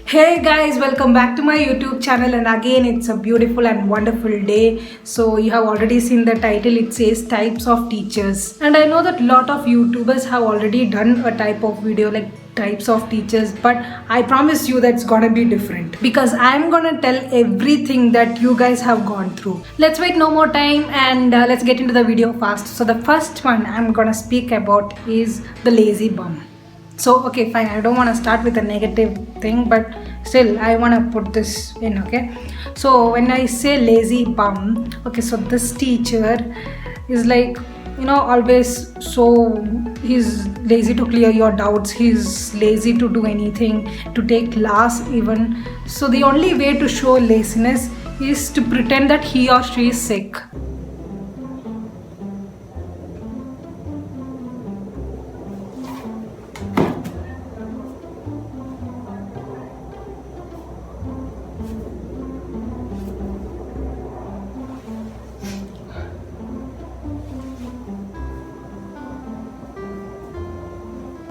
Hey guys, welcome back to my YouTube channel, and again it's a beautiful and wonderful day. So you have already seen the title, it says types of teachers, and I know that lot of YouTubers have already done a type of video like types of teachers, but I promise you that's gonna be different because I'm gonna tell everything that you guys have gone through. Let's wait no more time and let's get into the video fast. So the first one I'm gonna speak about is the lazy bum. So okay, fine, I don't want to start with a negative thing, but still I want to put this in. Okay, so when I say lazy bum, okay, so this teacher is like, always, so he's lazy to clear your doubts, he's lazy to do anything, to take class even. So the only way to show laziness is to pretend that he or she is sick.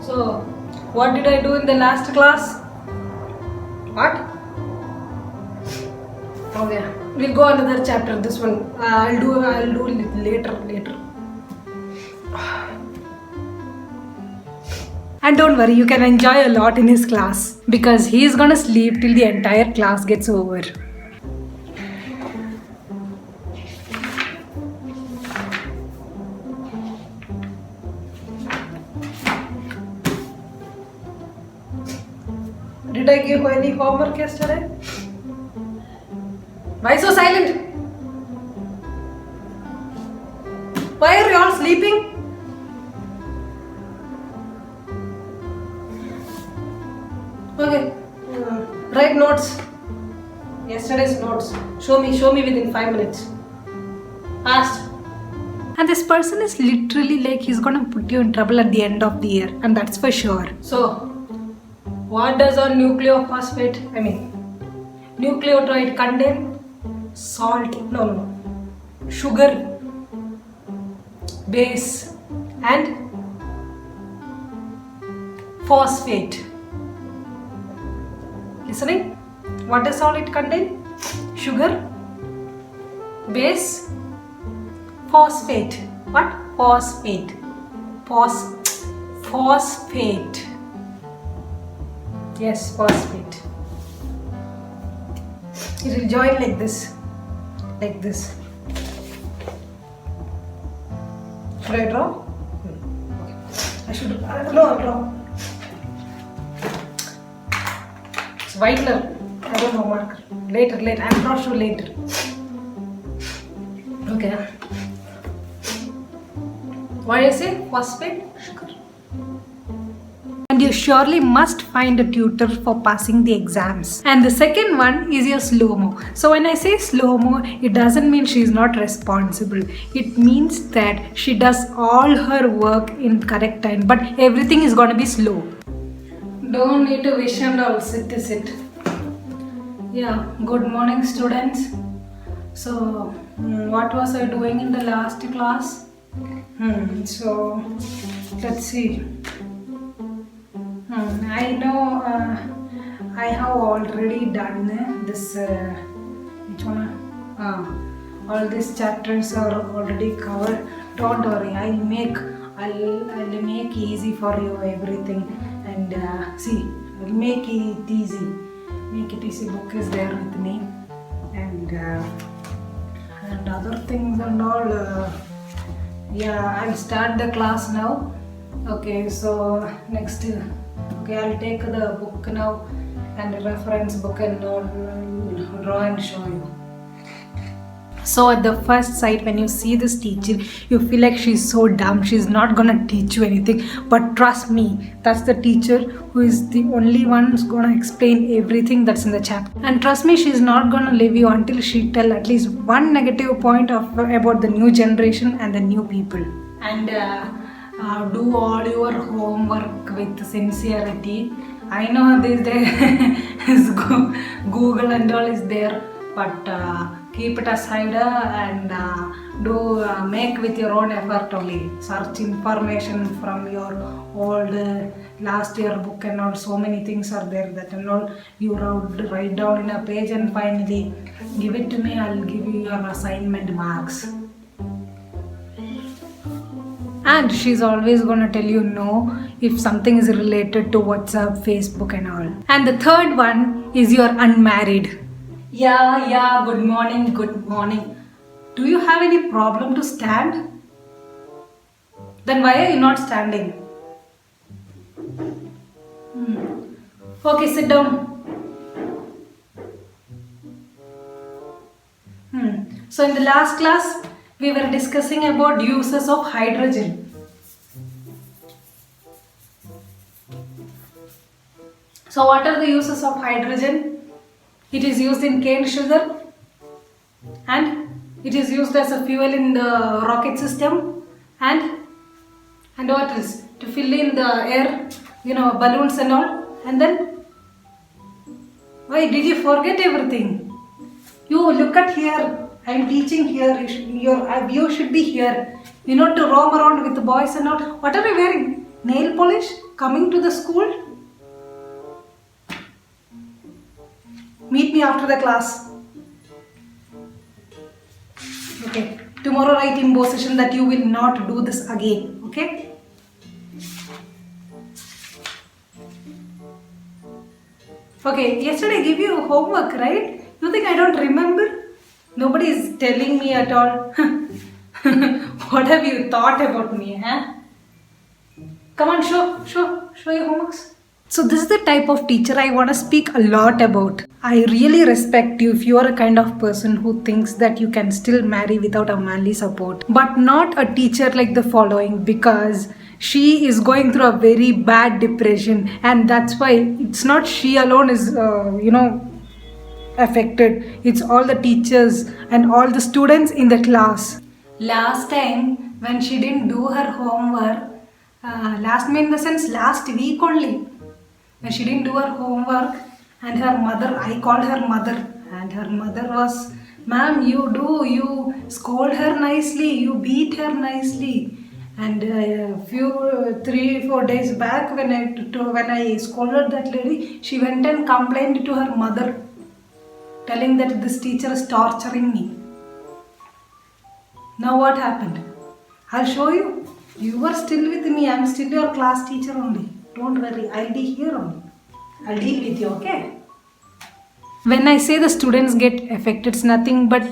So, what did I do in the last class? What? Okay, we'll go another chapter. This one I'll do later. And don't worry, you can enjoy a lot in his class because he is gonna sleep till the entire class gets over. Did I give any homework yesterday? Why so silent? Why are you all sleeping? Okay, write notes. Yesterday's notes. Show me within 5 minutes. Fast. And this person is literally like he's gonna put you in trouble at the end of the year, and that's for sure. So, what does our nucleotide contain? Salt, no, sugar, base, and phosphate. Listening? What does all it contain? Sugar, base, phosphate. What? Phosphate. Phosphate. Yes, phosphate. It will join like this. Like this. Should I draw? Okay. I should draw. It's whitener. I don't know, marker. Later. I'll draw you later. Okay. What did I say? Phosphate? Sugar. And you surely must find a tutor for passing the exams. And the second one is your slow-mo. So when I say slow-mo, it doesn't mean she is not responsible. It means that she does all her work in correct time, but everything is going to be slow. Don't need to wish and all. Sit. Yeah, good morning students. So, what was I doing in the last class? So, let's see. I know I have already done this. Which one? All these chapters are already covered. Don't worry. I'll make easy for you everything. And see, I'll make it easy. Book is there with me, and other things and all. Yeah, I'll start the class now. Okay, so next. Okay, I'll take the book now and the reference book and draw and show you. So at the first sight, when you see this teacher, you feel like she's so dumb, she's not gonna teach you anything. But trust me, that's the teacher who is the only one who's gonna explain everything that's in the chapter. And trust me, she's not gonna leave you until she tell at least one negative point about the new generation and the new people. And do all your homework with sincerity. I know these days Google and all is there, but keep it aside and make with your own effort only. Search information from your old last year book and all, so many things are there that and all you write down in a page and finally give it to me, I'll give you your assignment marks. And she's always gonna tell you no if something is related to WhatsApp, Facebook and all. And the third one is you're unmarried. Yeah, good morning, good morning. Do you have any problem to stand? Then why are you not standing? Okay, sit down. So in the last class, we were discussing about uses of hydrogen. So what are the uses of hydrogen? It is used in cane sugar and it is used as a fuel in the rocket system and what else? To fill in the air, balloons and all. And then, why did you forget everything? You look at here, I am teaching here, you should be here. You know, to roam around with the boys and all. What are you wearing? Nail polish? Coming to the school? Meet me after the class. Okay, tomorrow write in session that you will not do this again. Okay? Okay, yesterday I gave you homework, right? You think I don't remember? Nobody is telling me at all. What have you thought about me, huh? Come on, show your homeworks. So this is the type of teacher I want to speak a lot about. I really respect you if you are a kind of person who thinks that you can still marry without a manly support. But not a teacher like the following, because she is going through a very bad depression, and that's why it's not she alone is affected. It's all the teachers and all the students in the class. Last time when she didn't do her homework, last week only, when she didn't do her homework, and her mother, I called her mother, and her mother was, ma'am, you scold her nicely, you beat her nicely. And 3-4 days back, when I scolded that lady, she went and complained to her mother, telling that this teacher is torturing me. Now what happened? I'll show you. You are still with me. I'm still your class teacher only. Don't worry. I'll be here only. I'll deal with you, okay? When I say the students get affected, it's nothing but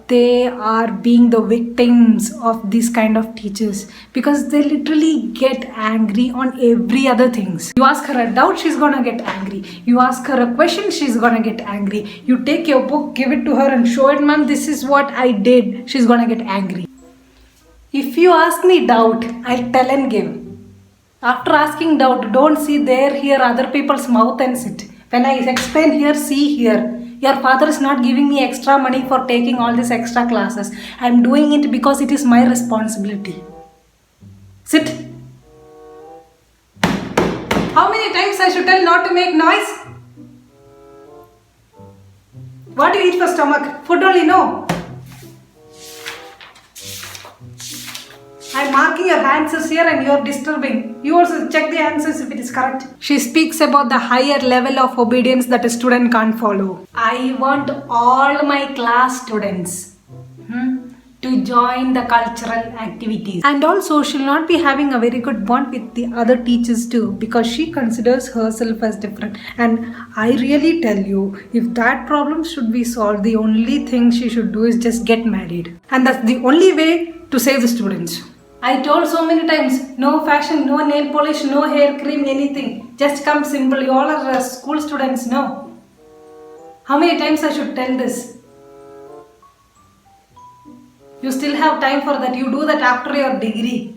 they are being the victims of these kind of teachers, because they literally get angry on every other things. You ask her a doubt, she's gonna get angry. You ask her a question, she's gonna get angry. You take your book, give it to her and show it, ma'am, this is what I did, she's gonna get angry. If you ask me doubt, I'll tell and give. After asking doubt, don't see there, here other people's mouth and sit. When I explain here, see here. Your father is not giving me extra money for taking all these extra classes. I am doing it because it is my responsibility. Sit. How many times I should tell not to make noise? What do you eat for stomach? Food only, no. I am marking your answers here and you are disturbing. You also check the answers if it is correct. She speaks about the higher level of obedience that a student can't follow. I want all my class students to join the cultural activities. And also she'll not be having a very good bond with the other teachers too, because she considers herself as different. And I really tell you, if that problem should be solved, the only thing she should do is just get married. And that's the only way to save the students. I told so many times, no fashion, no nail polish, no hair cream, anything. Just come simple. You all are school students, no? How many times I should tell this? You still have time for that. You do that after your degree.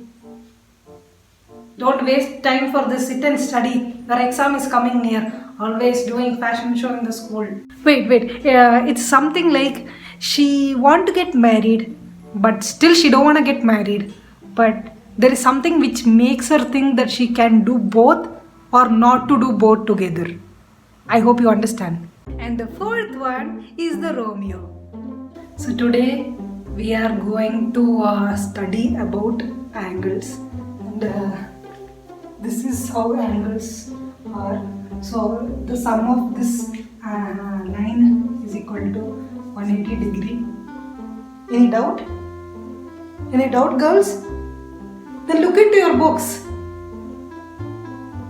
Don't waste time for this. Sit and study. Your exam is coming near. Always doing fashion show in the school. Wait. It's something like she want to get married, but still she don't want to get married. But there is something which makes her think that she can do both or not to do both together. I hope you understand. And the fourth one is the Romeo. So today we are going to study about angles. And this is how angles are. So the sum of this line is equal to 180 degree. Any doubt? Any doubt, girls? Then look into your books.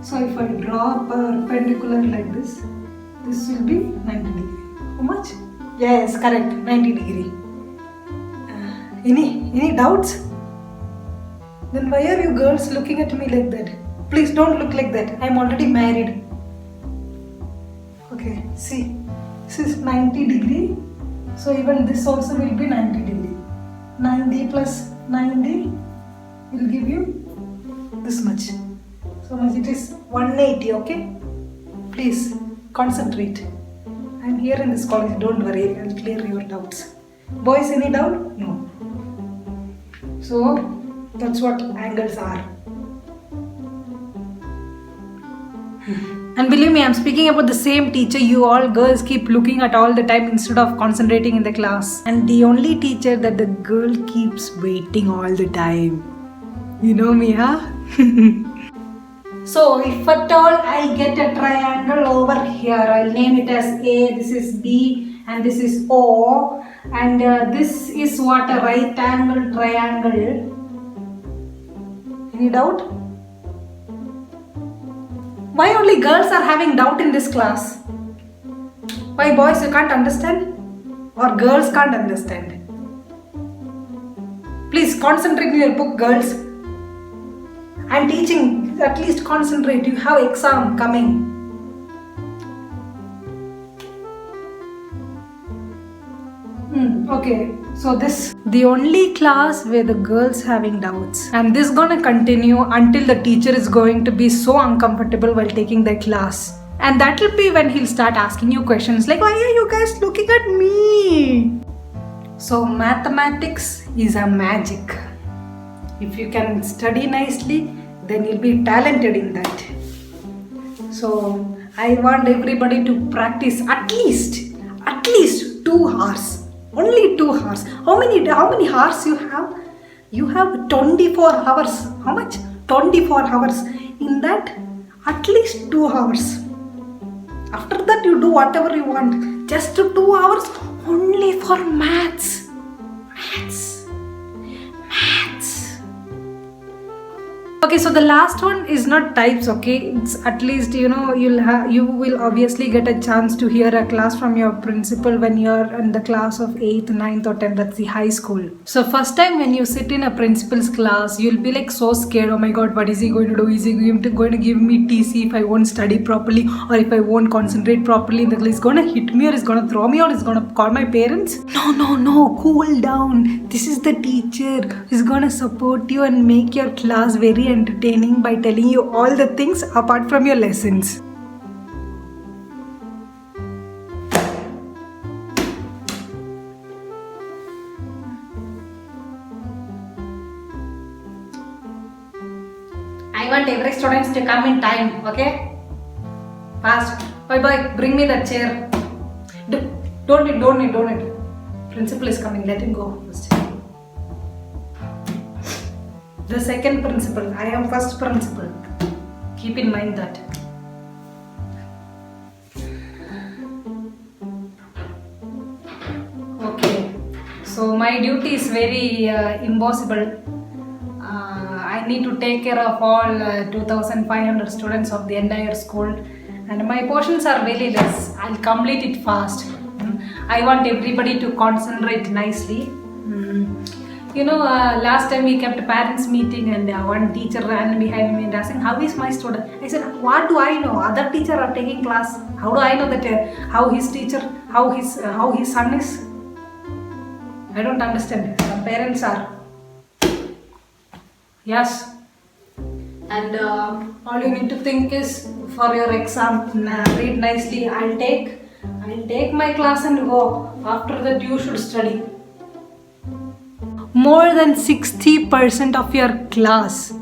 So if I draw a perpendicular like this will be 90 degree. How much? Yes, correct, 90 degree. Any doubts? Then why are you girls looking at me like that? Please don't look like that. I am already married. Okay, see, this is 90 degree. So even this also will be 90 degree. 90 plus 90 will give you this much. So much it is 180, okay? Please concentrate. I am here in this college, don't worry, I will clear your doubts. Boys, any doubt? No. So that's what angles are. And believe me, I'm speaking about the same teacher you all girls keep looking at all the time instead of concentrating in the class. And the only teacher that the girl keeps waiting all the time. You know me, huh? So if at all I get a triangle over here, I'll name it as A, this is B and this is O. And this is what a right angle triangle. Any doubt? Why only girls are having doubt in this class? Why boys you can't understand? Or girls can't understand? Please concentrate in your book, girls. I'm teaching, at least concentrate. You have exam coming. Okay, so this the only class where the girls having doubts, and this gonna continue until the teacher is going to be so uncomfortable while taking the class, and that will be when he'll start asking you questions like, why are you guys looking at me? So mathematics is a magic. If you can study nicely, then you'll be talented in that. So I want everybody to practice at least 2 hours. Only 2 hours. How many hours you have? You have 24 hours. How much? 24 hours. In that, at least 2 hours. After that, you do whatever you want. Just 2 hours only for maths. Maths. Okay, so the last one is not types, okay? It's at least, you will obviously get a chance to hear a class from your principal when you're in the class of 8th, 9th or 10th, that's the high school. So first time when you sit in a principal's class, you'll be like so scared, oh my god, what is he going to do? Is he going to give me TC if I won't study properly, or if I won't concentrate properly in the class? He's gonna hit me, or he's gonna throw me, or he's gonna call my parents? No, cool down. This is the teacher who's gonna support you and make your class very entertaining by telling you all the things apart from your lessons. I want every student to come in time, okay? Fast. Bye, bring me that chair. Don't need. Principal is coming, let him go first. The second principal, I am first principal. Keep in mind that. Okay, so my duty is very impossible. I need to take care of all 2,500 students of the entire school, and my portions are very less. I'll complete it fast. I want everybody to concentrate nicely. Last time we kept a parents meeting, and one teacher ran behind me and asking, how is my student? I said, what do I know? Other teachers are taking class. How do I know that how his son is? I don't understand. Some parents are. Yes. And all you need to think is for your exam, read nicely. I'll take my class and go. After that, you should study. More than 60% of your class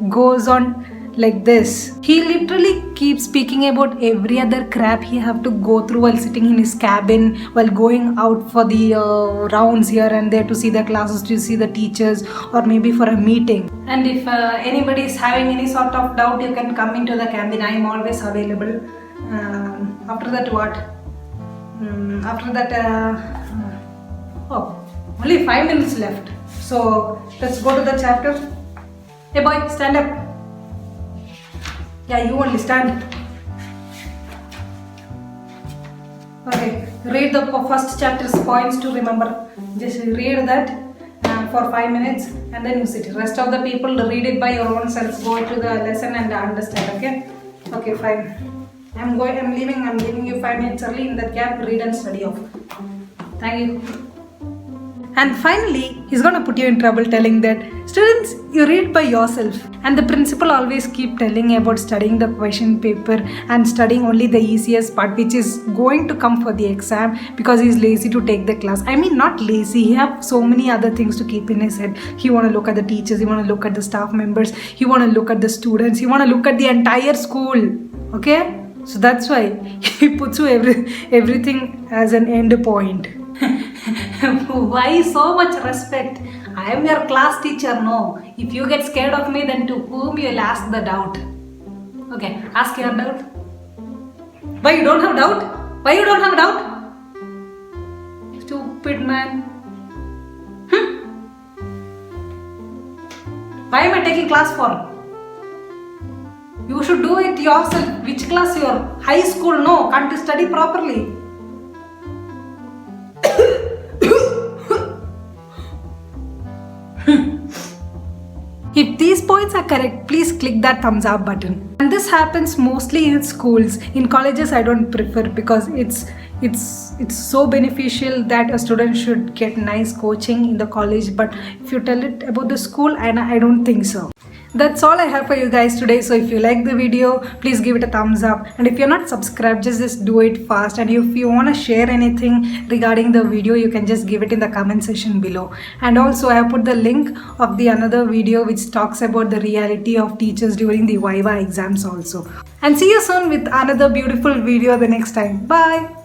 goes on like this. He literally keeps speaking about every other crap he have to go through while sitting in his cabin, while going out for the rounds here and there to see the classes, to see the teachers, or maybe for a meeting. And if anybody is having any sort of doubt, you can come into the cabin. I am always available. After that what? After that, only 5 minutes left. So let's go to the chapter. Hey boy, stand up. Yeah, you only stand. Okay, read the first chapter's points to remember. Just read that for 5 minutes and then you sit. Rest of the people read it by your own selves. Go to the lesson and understand. Okay. Okay, fine. I'm leaving. I'm giving you 5 minutes early. In that gap, read and study off. Thank you. And finally, he's gonna put you in trouble telling that, students, you read by yourself. And the principal always keep telling about studying the question paper and studying only the easiest part, which is going to come for the exam, because he's lazy to take the class. I mean, not lazy. He have so many other things to keep in his head. He wanna look at the teachers. He wanna look at the staff members. He wanna look at the students. He wanna look at the entire school. Okay? So that's why he puts you everything as an end point. Why so much respect? I am your class teacher, no. If you get scared of me, then to whom you'll ask the doubt? Okay, ask your doubt. Why you don't have doubt? Why you don't have doubt? Stupid man. Why am I taking class for? You should do it yourself. Which class you are? High school, no. Can't you study properly? If these points are correct, please click that thumbs up button. And this happens mostly in schools. In colleges, I don't prefer, because it's so beneficial that a student should get nice coaching in the college. But if you tell it about the school, I don't think so. That's all I have for you guys today. So if you like the video, please give it a thumbs up. And if you're not subscribed, just do it fast. And if you want to share anything regarding the video, you can just give it in the comment section below. And also I have put the link of the another video which talks about the reality of teachers during the Viva exams also. And see you soon with another beautiful video the next time. Bye.